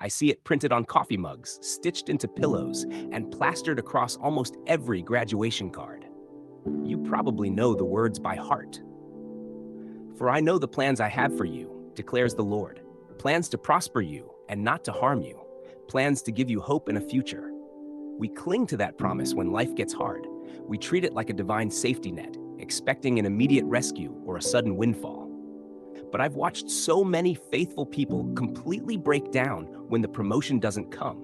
I see it printed on coffee mugs, stitched into pillows, and plastered across almost every graduation card. You probably know the words by heart. For I know the plans I have for you, declares the Lord, plans to prosper you and not to harm you, plans to give you hope and a future. We cling to that promise when life gets hard. We treat it like a divine safety net, expecting an immediate rescue or a sudden windfall. But I've watched so many faithful people completely break down when the promotion doesn't come,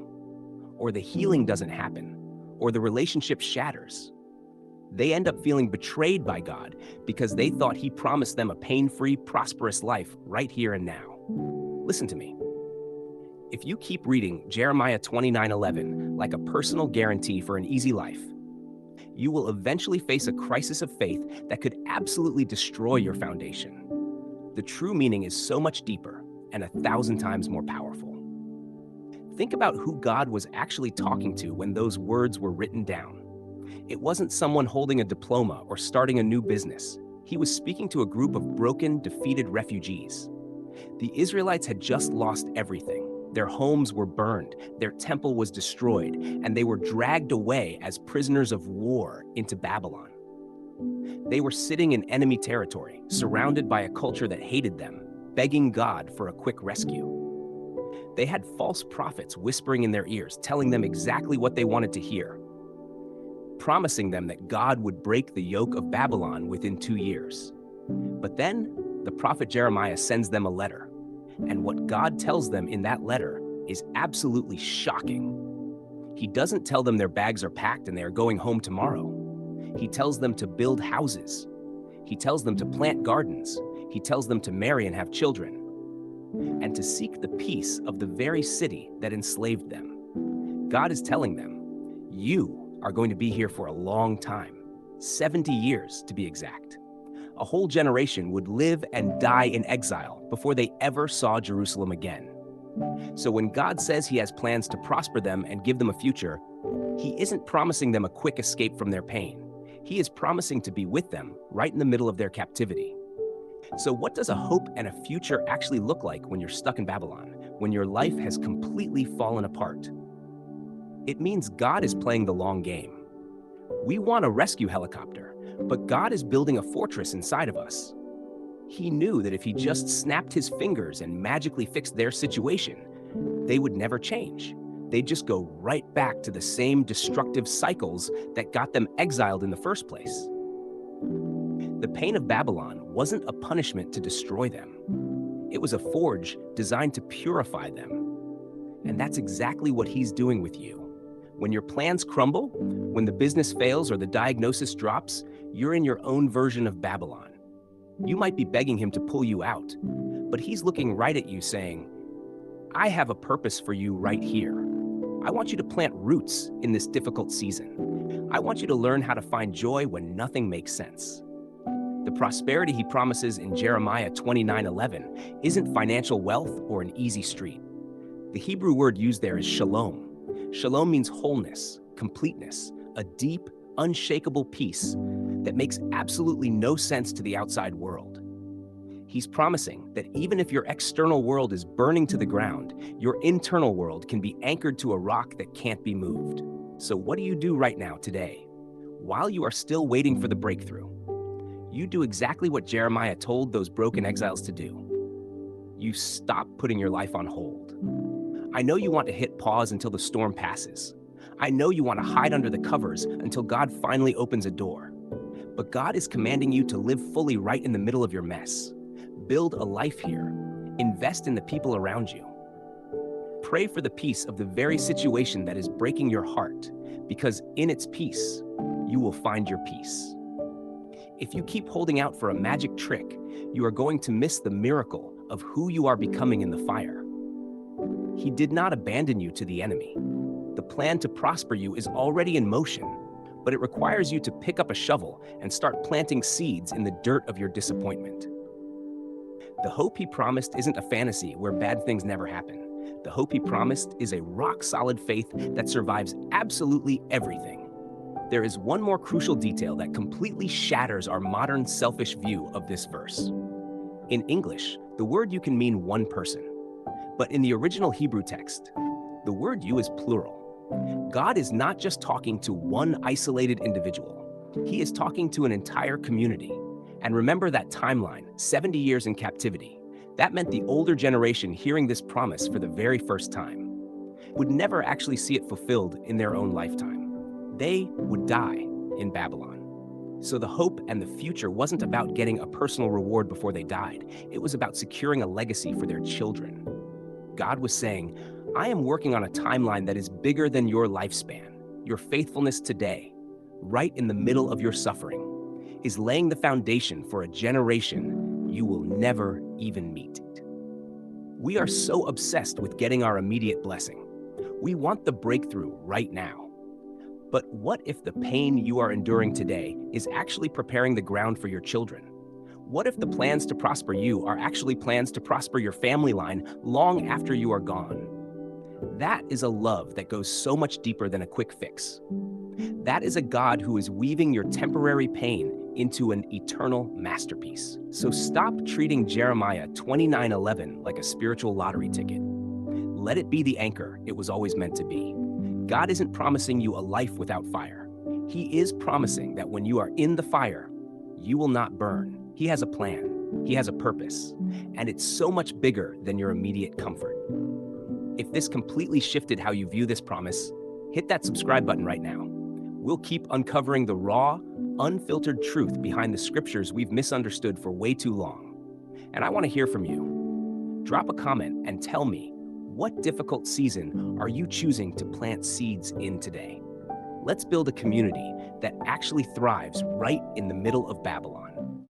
or the healing doesn't happen, or the relationship shatters. They end up feeling betrayed by God because they thought He promised them a pain-free, prosperous life right here and now. Listen to me. If you keep reading Jeremiah 29:11 like a personal guarantee for an easy life, you will eventually face a crisis of faith that could absolutely destroy your foundation. The true meaning is so much deeper and 1,000 times more powerful. Think about who God was actually talking to when those words were written down. It wasn't someone holding a diploma or starting a new business. He was speaking to a group of broken, defeated refugees. The Israelites had just lost everything. Their homes were burned, their temple was destroyed, and they were dragged away as prisoners of war into Babylon. They were sitting in enemy territory, surrounded by a culture that hated them, begging God for a quick rescue. They had false prophets whispering in their ears, telling them exactly what they wanted to hear, promising them that God would break the yoke of Babylon within 2 years. But then the prophet Jeremiah sends them a letter, and what God tells them in that letter is absolutely shocking. He doesn't tell them their bags are packed and they are going home tomorrow. He tells them to build houses. He tells them to plant gardens. He tells them to marry and have children, and to seek the peace of the very city that enslaved them. God is telling them, you are going to be here for a long time, 70 years to be exact. A whole generation would live and die in exile before they ever saw Jerusalem again. So when God says He has plans to prosper them and give them a future, He isn't promising them a quick escape from their pain. He is promising to be with them right in the middle of their captivity. So what does a hope and a future actually look like when you're stuck in Babylon, when your life has completely fallen apart? It means God is playing the long game. We want a rescue helicopter, but God is building a fortress inside of us. He knew that if He just snapped His fingers and magically fixed their situation, they would never change. They'd just go right back to the same destructive cycles that got them exiled in the first place. The pain of Babylon wasn't a punishment to destroy them. It was a forge designed to purify them. And that's exactly what He's doing with you. When your plans crumble, when the business fails or the diagnosis drops, you're in your own version of Babylon. You might be begging Him to pull you out, but He's looking right at you saying, I have a purpose for you right here. I want you to plant roots in this difficult season. I want you to learn how to find joy when nothing makes sense. The prosperity He promises in Jeremiah 29:11 isn't financial wealth or an easy street. The Hebrew word used there is shalom. Shalom means wholeness, completeness, a deep, unshakable peace that makes absolutely no sense to the outside world. He's promising that even if your external world is burning to the ground, your internal world can be anchored to a rock that can't be moved. So what do you do right now, today? While you are still waiting for the breakthrough, you do exactly what Jeremiah told those broken exiles to do. You stop putting your life on hold. I know you want to hit pause until the storm passes. I know you want to hide under the covers until God finally opens a door. But God is commanding you to live fully right in the middle of your mess. Build a life here. Invest in the people around you. Pray for the peace of the very situation that is breaking your heart, because in its peace, you will find your peace. If you keep holding out for a magic trick, you are going to miss the miracle of who you are becoming in the fire. He did not abandon you to the enemy. The plan to prosper you is already in motion, but it requires you to pick up a shovel and start planting seeds in the dirt of your disappointment. The hope He promised isn't a fantasy where bad things never happen. The hope He promised is a rock-solid faith that survives absolutely everything. There is one more crucial detail that completely shatters our modern selfish view of this verse. In English, the word you can mean one person, But in the original Hebrew text, the word you is plural. God is not just talking to one isolated individual. He is talking to an entire community. And remember that timeline, 70 years in captivity. That meant the older generation hearing this promise for the very first time would never actually see it fulfilled in their own lifetime. They would die in Babylon. So the hope and the future wasn't about getting a personal reward before they died. It was about securing a legacy for their children. God was saying, I am working on a timeline that is bigger than your lifespan. Your faithfulness today, right in the middle of your suffering, is laying the foundation for a generation you will never even meet. We are so obsessed with getting our immediate blessing. We want the breakthrough right now. But what if the pain you are enduring today is actually preparing the ground for your children? What if the plans to prosper you are actually plans to prosper your family line long after you are gone? That is a love that goes so much deeper than a quick fix. That is a God who is weaving your temporary pain into an eternal masterpiece. So stop treating Jeremiah 29:11 like a spiritual lottery ticket. Let it be the anchor it was always meant to be. God isn't promising you a life without fire. He is promising that when you are in the fire, you will not burn. He has a plan. He has a purpose. And it's so much bigger than your immediate comfort. If this completely shifted how you view this promise, hit that subscribe button right now. We'll keep uncovering the raw, unfiltered truth behind the scriptures we've misunderstood for way too long. And I want to hear from you. Drop a comment and tell me, what difficult season are you choosing to plant seeds in today? Let's build a community that actually thrives right in the middle of Babylon.